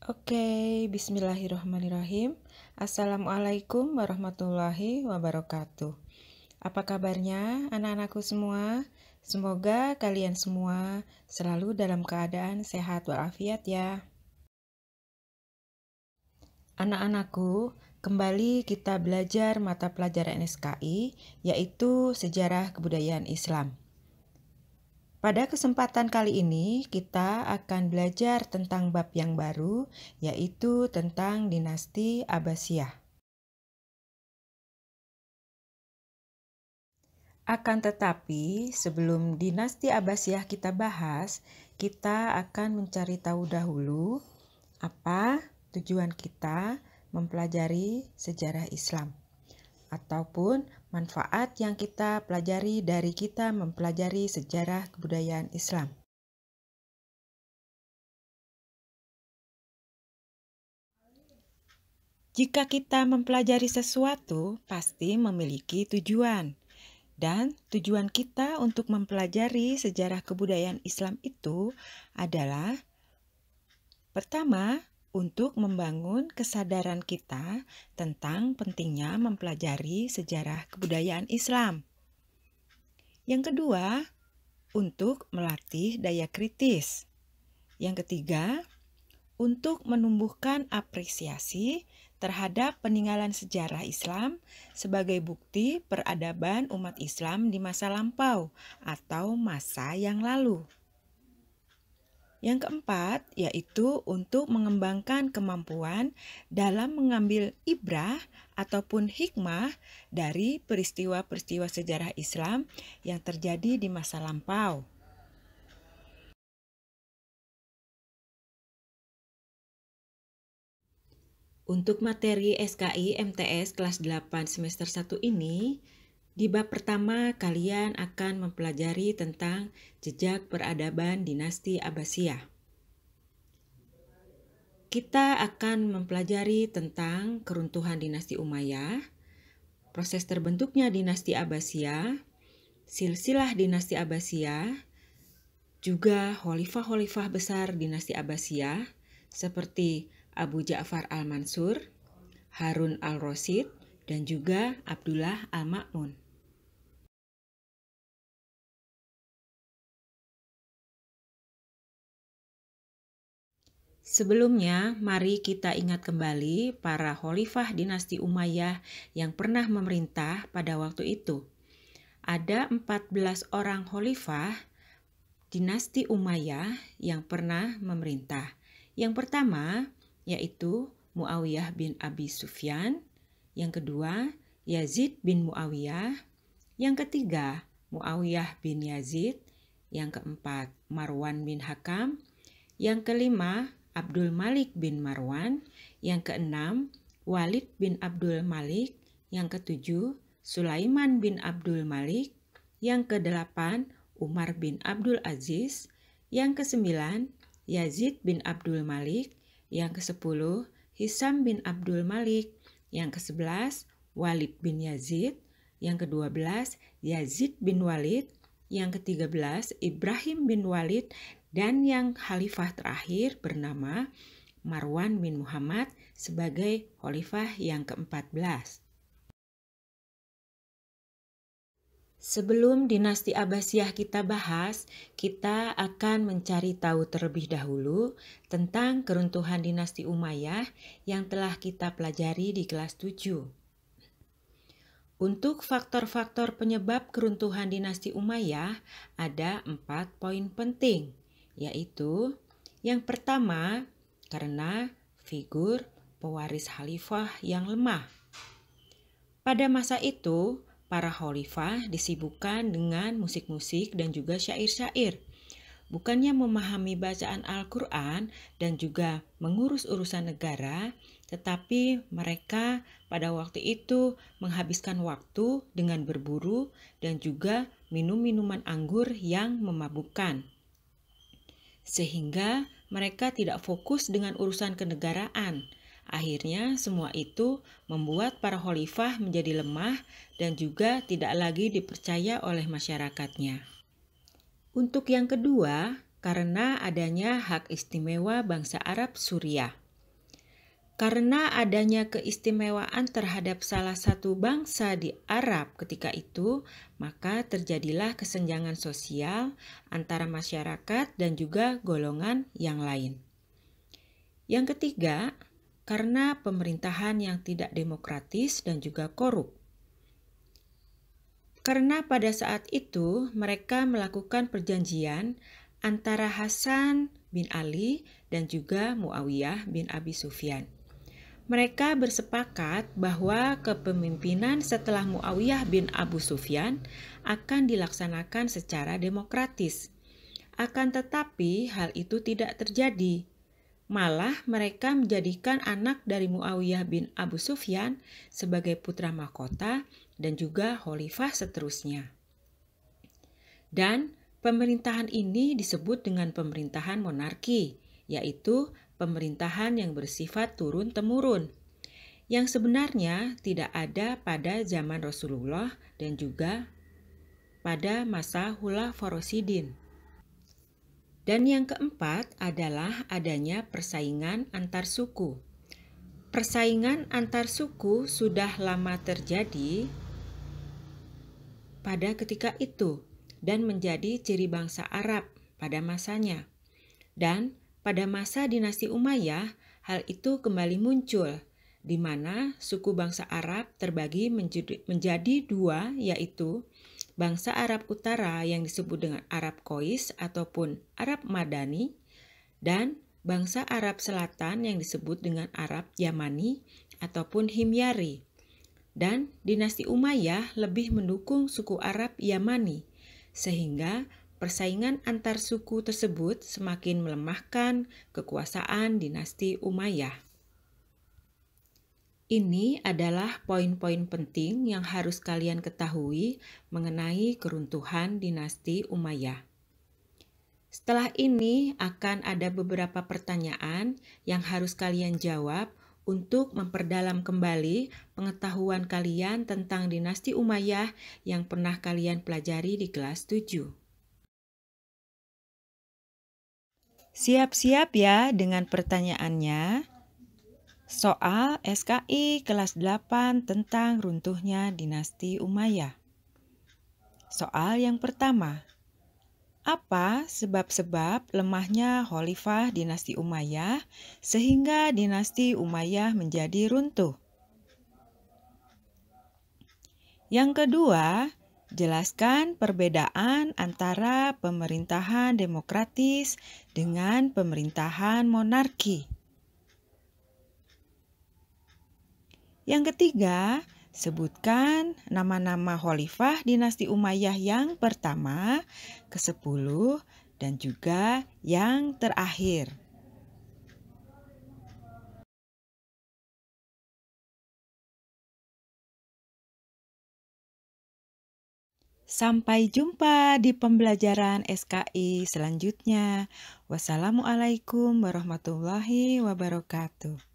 Oke, bismillahirrahmanirrahim. Assalamualaikum warahmatullahi wabarakatuh. Apa kabarnya anak-anakku semua? Semoga kalian semua selalu dalam keadaan sehat walafiat ya. Anak-anakku, kembali kita belajar mata pelajaran SKI, yaitu Sejarah Kebudayaan Islam. Pada kesempatan kali ini, kita akan belajar tentang bab yang baru, yaitu tentang dinasti Abbasiyah. Akan tetapi, sebelum dinasti Abbasiyah kita bahas, kita akan mencari tahu dahulu apa tujuan kita mempelajari sejarah Islam, ataupun manfaat yang kita pelajari dari kita mempelajari sejarah kebudayaan Islam. Jika kita mempelajari sesuatu, pasti memiliki tujuan. Dan tujuan kita untuk mempelajari sejarah kebudayaan Islam itu adalah pertama, untuk membangun kesadaran kita tentang pentingnya mempelajari sejarah kebudayaan Islam. Yang kedua, untuk melatih daya kritis. Yang ketiga, untuk menumbuhkan apresiasi terhadap peninggalan sejarah Islam sebagai bukti peradaban umat Islam di masa lampau atau masa yang lalu. Yang keempat, yaitu untuk mengembangkan kemampuan dalam mengambil ibrah ataupun hikmah dari peristiwa-peristiwa sejarah Islam yang terjadi di masa lampau. Untuk materi SKI MTS kelas 8 semester 1 ini, di bab pertama kalian akan mempelajari tentang jejak peradaban dinasti Abbasiyah. Kita akan mempelajari tentang keruntuhan dinasti Umayyah, proses terbentuknya dinasti Abbasiyah, silsilah dinasti Abbasiyah, juga khalifah-khalifah besar dinasti Abbasiyah seperti Abu Ja'far al-Mansur, Harun al-Rasyid, dan juga Abdullah al-Ma'mun. Sebelumnya, mari kita ingat kembali para khalifah dinasti Umayyah yang pernah memerintah pada waktu itu. Ada 14 orang khalifah dinasti Umayyah yang pernah memerintah. Yang pertama, yaitu Muawiyah bin Abi Sufyan. Yang kedua, Yazid bin Muawiyah. Yang ketiga, Muawiyah bin Yazid. Yang keempat, Marwan bin Hakam. Yang kelima, Abdul Malik bin Marwan. Yang keenam, Walid bin Abdul Malik. Yang ketujuh, Sulaiman bin Abdul Malik. Yang kedelapan, Umar bin Abdul Aziz. Yang kesembilan, Yazid bin Abdul Malik. Yang kesepuluh, Hisam bin Abdul Malik. Yang ke-11, Walid bin Yazid. Yang ke-12, Yazid bin Walid. Yang ke-13, Ibrahim bin Walid. Dan yang khalifah terakhir bernama Marwan bin Muhammad sebagai khalifah yang ke-14. Sebelum dinasti Abbasiyah kita bahas, kita akan mencari tahu terlebih dahulu tentang keruntuhan dinasti Umayyah yang telah kita pelajari di kelas 7. Untuk faktor-faktor penyebab keruntuhan dinasti Umayyah ada 4 poin penting, yaitu yang pertama, karena figur pewaris khalifah yang lemah. Pada masa itu, para khalifah disibukkan dengan musik-musik dan juga syair-syair. Bukannya memahami bacaan Al-Quran dan juga mengurus urusan negara, tetapi mereka pada waktu itu menghabiskan waktu dengan berburu dan juga minum minuman anggur yang memabukkan. Sehingga mereka tidak fokus dengan urusan kenegaraan. Akhirnya semua itu membuat para khalifah menjadi lemah dan juga tidak lagi dipercaya oleh masyarakatnya. Untuk yang kedua, karena adanya hak istimewa bangsa Arab Suriah. Karena adanya keistimewaan terhadap salah satu bangsa di Arab ketika itu, maka terjadilah kesenjangan sosial antara masyarakat dan juga golongan yang lain. Yang ketiga, karena pemerintahan yang tidak demokratis dan juga korup. Karena pada saat itu mereka melakukan perjanjian antara Hasan bin Ali dan juga Muawiyah bin Abi Sufyan. Mereka bersepakat bahwa kepemimpinan setelah Muawiyah bin Abu Sufyan akan dilaksanakan secara demokratis. Akan tetapi hal itu tidak terjadi. Malah mereka menjadikan anak dari Muawiyah bin Abu Sufyan sebagai putra mahkota dan juga khalifah seterusnya. Dan pemerintahan ini disebut dengan pemerintahan monarki, yaitu pemerintahan yang bersifat turun-temurun, yang sebenarnya tidak ada pada zaman Rasulullah dan juga pada masa Khulafaur Rasyidin. Dan yang keempat adalah adanya persaingan antar suku. Persaingan antar suku sudah lama terjadi pada ketika itu dan menjadi ciri bangsa Arab pada masanya. Dan pada masa dinasti Umayyah, hal itu kembali muncul, di mana suku bangsa Arab terbagi menjadi dua, yaitu bangsa Arab Utara yang disebut dengan Arab Qais ataupun Arab Madani, dan bangsa Arab Selatan yang disebut dengan Arab Yamani ataupun Himyari. Dan dinasti Umayyah lebih mendukung suku Arab Yamani, sehingga persaingan antar suku tersebut semakin melemahkan kekuasaan dinasti Umayyah. Ini adalah poin-poin penting yang harus kalian ketahui mengenai keruntuhan dinasti Umayyah. Setelah ini akan ada beberapa pertanyaan yang harus kalian jawab untuk memperdalam kembali pengetahuan kalian tentang dinasti Umayyah yang pernah kalian pelajari di kelas 7. Siap-siap ya dengan pertanyaannya. Soal SKI kelas 8 tentang runtuhnya dinasti Umayyah. Soal yang pertama. Apa sebab-sebab lemahnya khalifah dinasti Umayyah sehingga dinasti Umayyah menjadi runtuh? Yang kedua, jelaskan perbedaan antara pemerintahan demokratis dengan pemerintahan monarki. Yang ketiga, sebutkan nama-nama khalifah dinasti Umayyah yang pertama, ke-10, dan juga yang terakhir. Sampai jumpa di pembelajaran SKI selanjutnya. Wassalamualaikum warahmatullahi wabarakatuh.